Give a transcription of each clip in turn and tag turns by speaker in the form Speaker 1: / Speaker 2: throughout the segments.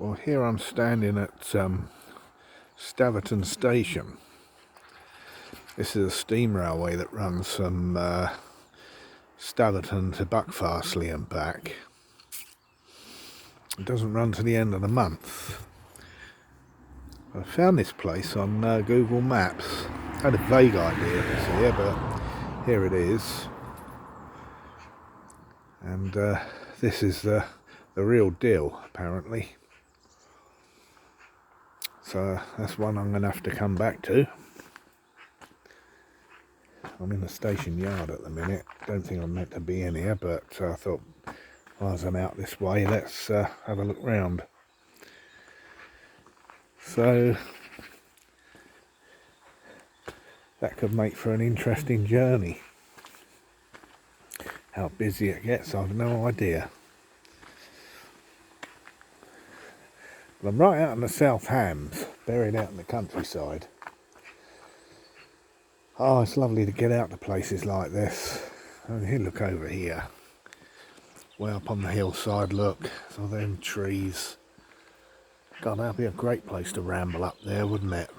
Speaker 1: Well, here I'm standing at Staverton station. This is a steam railway that runs from Staverton to Buckfastleigh and back. It doesn't run to the end of the month. I found this place on Google Maps. I had a vague idea it was here, but here it is. And this is the real deal, apparently. So that's one I'm going to have to come back to. I'm in the station yard at the minute. Don't think I'm meant to be in here, but I thought, as I'm out this way, let's have a look round. So that could make for an interesting journey. How busy it gets, I've no idea. But I'm right out in the South Hams, buried out in the countryside. Oh, it's lovely to get out to places like this. And here, look over here. Way up on the hillside, look. So them trees. God, that'd be a great place to ramble up there, wouldn't it?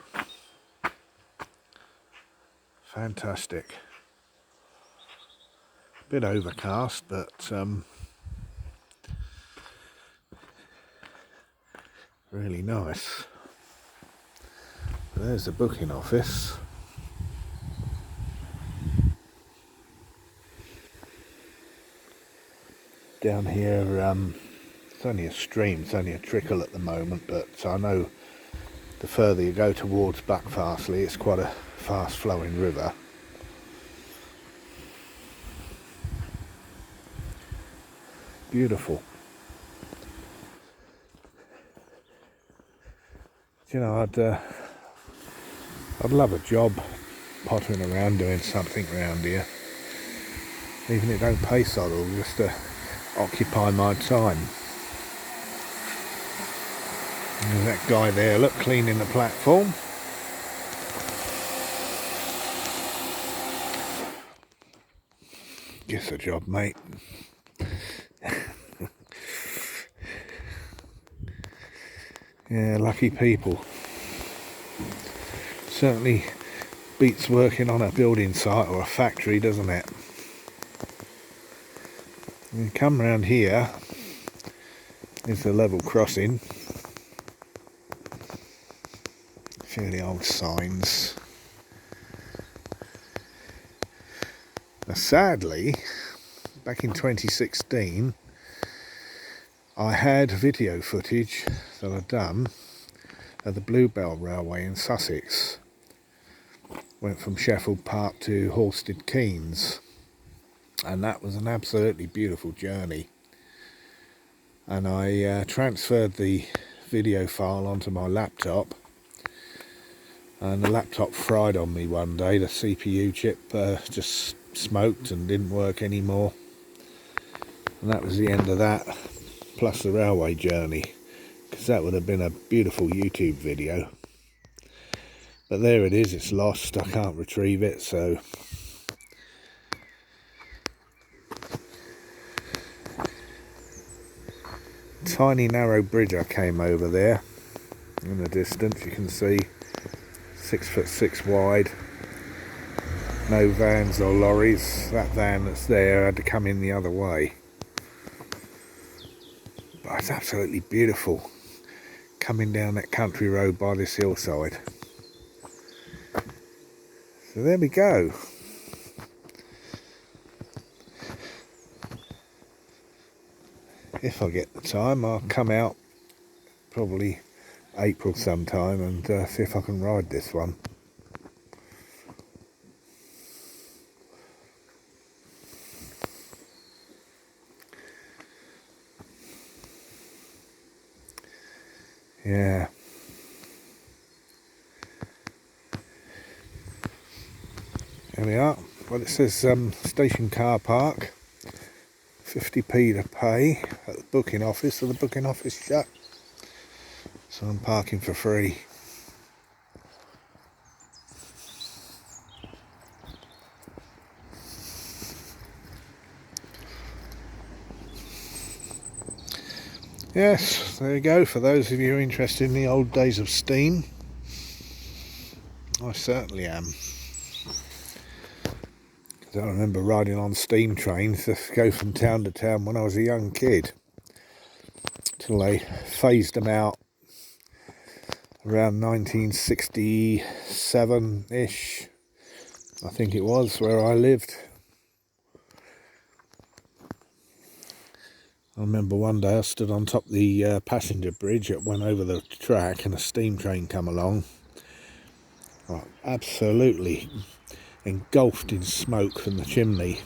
Speaker 1: Fantastic. Bit overcast, but really nice. There's the booking office. Down here, it's only a stream, it's only a trickle at the moment, but I know the further you go towards Buckfastleigh, it's quite a fast flowing river. Beautiful. You know, I'd love a job pottering around doing something around here, even if it don't pay so all, just to occupy my time. There's that guy there, look, cleaning the platform. Gets a job, mate. Yeah, lucky people. Certainly beats working on a building site or a factory, doesn't it? You come round here, is the level crossing. A few of the old signs. Now, sadly, back in 2016, I had video footage that I'd done at the Bluebell Railway in Sussex. Went from Sheffield Park to Halstead Keynes, and that was an absolutely beautiful journey. And I transferred the video file onto my laptop, and the laptop fried on me one day. The CPU chip just smoked and didn't work anymore, and that was the end of that, plus the railway journey, because that would have been a beautiful YouTube video. But there it is, it's lost, I can't retrieve it, so tiny narrow bridge I came over there. In the distance you can see 6'6" wide, no vans or lorries. That van that's there had to come in the other way. But it's absolutely beautiful coming down that country road by this hillside. So there we go. If I get the time, I'll come out probably April sometime and see if I can ride this one. Yeah. There we are. Well, it says station car park, 50p to pay at the booking office, so the booking office shut. So I'm parking for free. Yes, there you go. For those of you interested in the old days of steam, I certainly am. I remember riding on steam trains to go from town to town when I was a young kid, till they phased them out around 1967-ish, I think it was, where I lived. I remember one day I stood on top of the passenger bridge that went over the track, and a steam train come along. Absolutely engulfed in smoke from the chimney.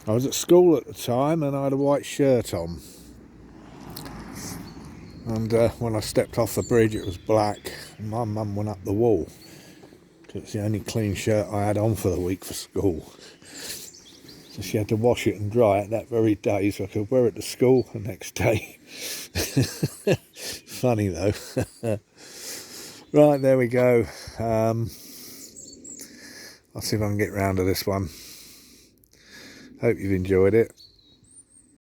Speaker 1: I was at school at the time and I had a white shirt on, and when I stepped off the bridge it was black, and my mum went up the wall. It's the only clean shirt I had on for the week for school, so she had to wash it and dry it that very day so I could wear it to school the next day. Funny though. Right, there we go. I'll see if I can get round to this one. Hope you've enjoyed it.